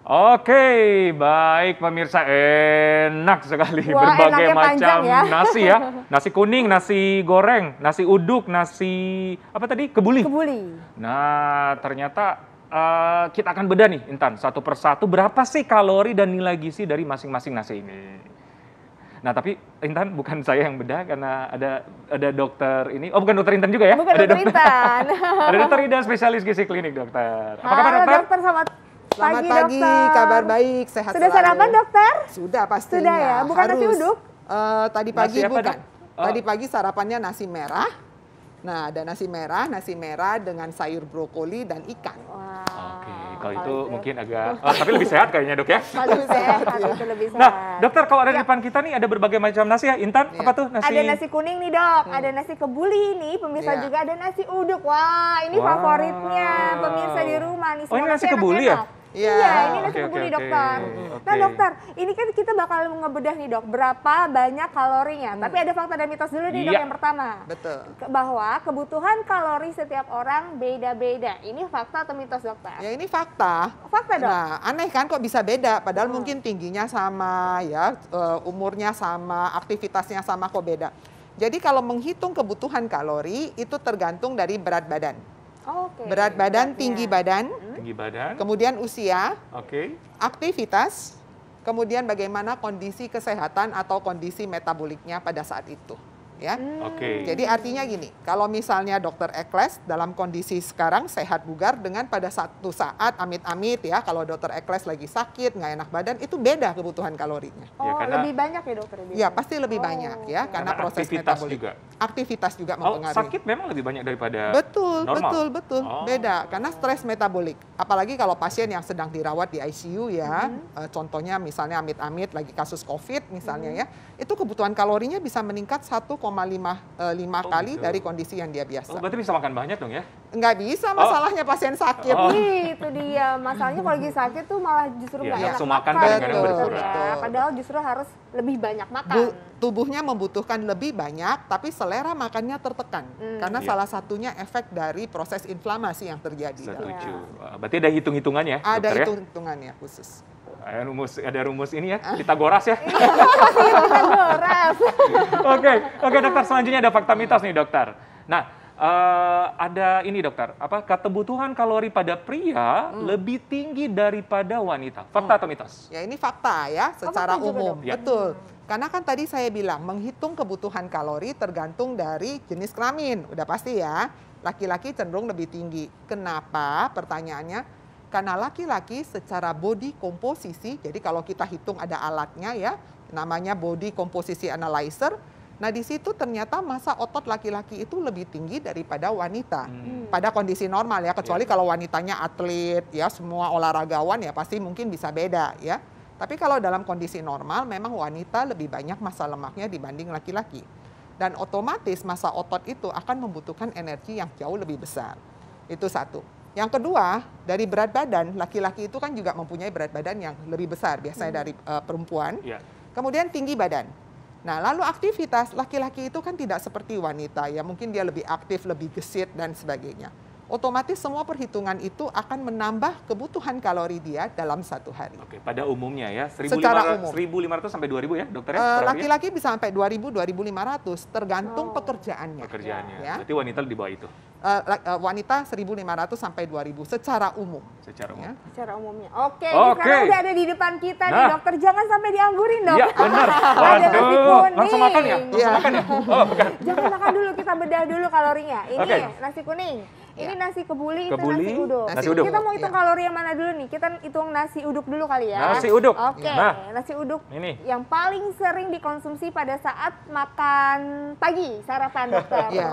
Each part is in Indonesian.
Oke, baik pemirsa, enak sekali Wah, berbagai enaknya macam panjang ya. nasi ya. Nasi kuning, nasi goreng, nasi uduk, nasi apa tadi? Kebuli. Kebuli. Nah, ternyata kita akan bedah nih, Intan, satu persatu berapa sih kalori dan nilai gizi dari masing-masing nasi ini. Nah, tapi Intan bukan saya yang bedah karena ada dokter ini. Oh, bukan dokter Intan juga ya? Bukan Ada dokter Intan. Ada dokter Ida, spesialis gizi klinik, dokter. Apa kabar, Halo dokter? dokter, selamat Selamat pagi, dokter. kabar baik, sehat Sudah selalu. sarapan dokter? Sudah pastinya. Sudah ya, bukan nasi harus. uduk? Tadi pagi Nasi apa, bukan. Dok? Oh. Tadi pagi sarapannya nasi merah. Nah, ada nasi merah dengan sayur brokoli dan ikan. Wah, Oke, kalau itu mungkin agak, tapi lebih sehat kayaknya, Dok ya. lebih sehat, itu lebih sehat. Nah, dokter, kalau ada di depan kita nih ada berbagai macam nasi ya. Intan, Iya. apa tuh nasi? Ada nasi kuning nih dok, ada nasi kebuli nih, pemirsa Iya. juga ada nasi uduk. Wah, ini Wow. favoritnya pemirsa di rumah nih. Oh, ini Semua nasi kebuli ya? enak-enak. Iya. Iya, ini nasi Oke, kebuli oke, dokter. oke. Nah dokter, ini kan kita bakal ngebedah nih dok, berapa banyak kalorinya. Tapi ada fakta dan mitos dulu nih dok Iya. yang pertama. Betul. Bahwa kebutuhan kalori setiap orang beda-beda. Ini fakta atau mitos dokter? Ya ini fakta. Fakta dok. Nah, aneh kan kok bisa beda, padahal mungkin tingginya sama ya, umurnya sama, aktivitasnya sama kok beda. Jadi kalau menghitung kebutuhan kalori itu tergantung dari berat badan. Oke. Berat badan, beratnya. tinggi badan, Tinggi badan. kemudian usia, Oke. aktivitas, kemudian bagaimana kondisi kesehatan atau kondisi metaboliknya pada saat itu. Ya. Oke. Jadi artinya gini, kalau misalnya dokter Ekles dalam kondisi sekarang sehat bugar dengan pada satu saat amit-amit ya, kalau dokter Ekles lagi sakit, nggak enak badan, itu beda kebutuhan kalorinya. Oh, Ya, karena- lebih banyak ya dokter? Iya, pasti lebih Oh, banyak ya, oke. karena proses aktivitas metabolik. juga. Aktivitas juga Oh, mempengaruhi. sakit memang lebih banyak daripada Betul, normal? betul, Oh. beda karena stres metabolik. Apalagi kalau pasien yang sedang dirawat di ICU ya, contohnya misalnya amit-amit lagi kasus COVID misalnya ya, itu kebutuhan kalorinya bisa meningkat 1,5 Oh, kali gitu. dari kondisi yang dia Oh, biasa. berarti bisa makan banyak dong ya? Nggak bisa masalahnya pasien sakit. Oh. Itu dia, masalahnya kalau lagi sakit tuh malah justru Iya, nggak enak nafsu makan makan. kadang-kadang Betul, berkurang. ya. Padahal justru harus lebih banyak makan. Tubuhnya membutuhkan lebih banyak, tapi selera makannya tertekan. Karena Iya. salah satunya efek dari proses inflamasi yang terjadi. Setuju. Berarti ada hitung-hitungannya, Ada dokter ya? hitung-hitungannya khusus. Ada rumus ini ya, Pitagoras ya. Pitagoras. Oke dokter, selanjutnya ada fakta mitos nih dokter. Nah, ada ini dokter, kebutuhan kalori pada pria lebih tinggi daripada wanita. Fakta atau mitos? Ya ini fakta ya, secara fakta juga, umum. dok? Ya. Betul. Karena kan tadi saya bilang, menghitung kebutuhan kalori tergantung dari jenis kelamin. Udah pasti ya, laki-laki cenderung lebih tinggi. Kenapa? Pertanyaannya, karena laki-laki secara body komposisi, jadi kalau kita hitung ada alatnya ya, namanya body composition analyzer. Nah di situ ternyata massa otot laki-laki itu lebih tinggi daripada wanita. Pada kondisi normal ya, kecuali kalau wanitanya atlet ya, semua olahragawan ya pasti mungkin bisa beda ya. Tapi kalau dalam kondisi normal memang wanita lebih banyak massa lemaknya dibanding laki-laki. Dan otomatis massa otot itu akan membutuhkan energi yang jauh lebih besar. Itu satu. Yang kedua, dari berat badan, laki-laki itu kan juga mempunyai berat badan yang lebih besar biasanya dari perempuan. Iya. Kemudian tinggi badan. Nah, lalu aktivitas laki-laki itu kan tidak seperti wanita ya, mungkin dia lebih aktif, lebih gesit dan sebagainya. Otomatis semua perhitungan itu akan menambah kebutuhan kalori dia dalam satu hari. Oke, pada umumnya ya, Secara umum. 1.500 sampai 2.000 ya dokter ya? per hari ya? Laki-laki bisa sampai 2.000, 2.500 tergantung pekerjaannya. Pekerjaannya. Ya. Berarti wanita di bawah itu Wanita 1.500 sampai 2.000 secara umum. secara umum. Ya. Secara umumnya. Oke, Oke. sekarang udah ada di depan kita nih Nah. dokter. Jangan sampai dianggurin dok. Iya, benar. Ada nasi Waduh, kuning. langsung makan ya? Langsung Iya. makan ya? Oh, bukan. Jangan makan dulu, kita bedah dulu kalorinya. Ini Oke. nasi kuning, ini Ya. nasi kebuli, itu Kebuli, nasi uduk. nasi uduk. Kita mau hitung Ya. kalori yang mana dulu nih? Kita hitung nasi uduk dulu kali ya. Nasi uduk. Oke, Nah. nasi uduk Ini. yang paling sering dikonsumsi pada saat makan pagi, sarapan dokter. Iya.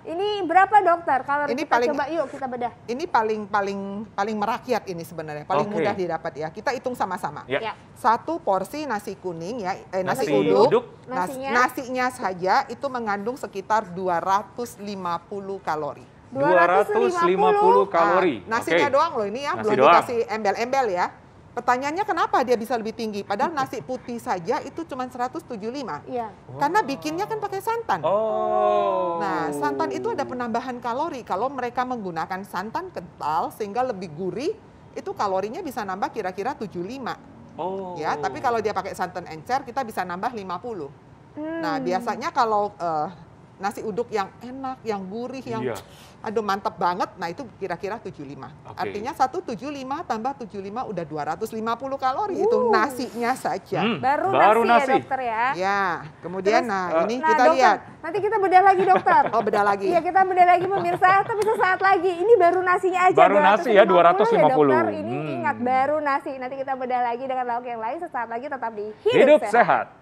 Ini berapa dokter? Kalori Ini kita paling- coba yuk kita bedah. Ini paling merakyat ini sebenarnya, paling Oke. mudah didapat ya. Kita hitung sama-sama. Ya. Ya. Satu porsi nasi kuning ya, nasi Nasi uduk. uduk. Nasinya? Saja itu mengandung sekitar 250 kalori. 250 kalori. Nasinya Oke. doang loh ini ya, Nasi belum doang. dikasih embel-embel ya. Pertanyaannya kenapa dia bisa lebih tinggi? Padahal nasi putih saja itu cuma 175. Iya. Karena bikinnya kan pakai santan. Oh. Nah, santan itu ada penambahan kalori kalau mereka menggunakan santan kental sehingga lebih gurih itu kalorinya bisa nambah kira-kira 75. Oh. Ya, tapi kalau dia pakai santan encer kita bisa nambah 50. Hmm. Nah, biasanya kalau nasi uduk yang enak, yang gurih, yang Iya. aduh mantep banget, nah itu kira-kira 75. Oke. Artinya 175 tambah 75 udah 250 kalori itu nasinya saja. Baru nasi ya dokter ya. Ya, kemudian Terus, ini nah, kita dokter, lihat. nanti kita bedah lagi dokter. Oh, bedah lagi. Iya, kita bedah lagi pemirsa, tapi sesaat lagi. Ini baru nasinya aja. Baru nasi ya, 250. ya, dokter. Ini Hmm. ingat baru nasi. Nanti kita bedah lagi dengan lauk yang lain sesaat lagi, tetap di Hidup sehat.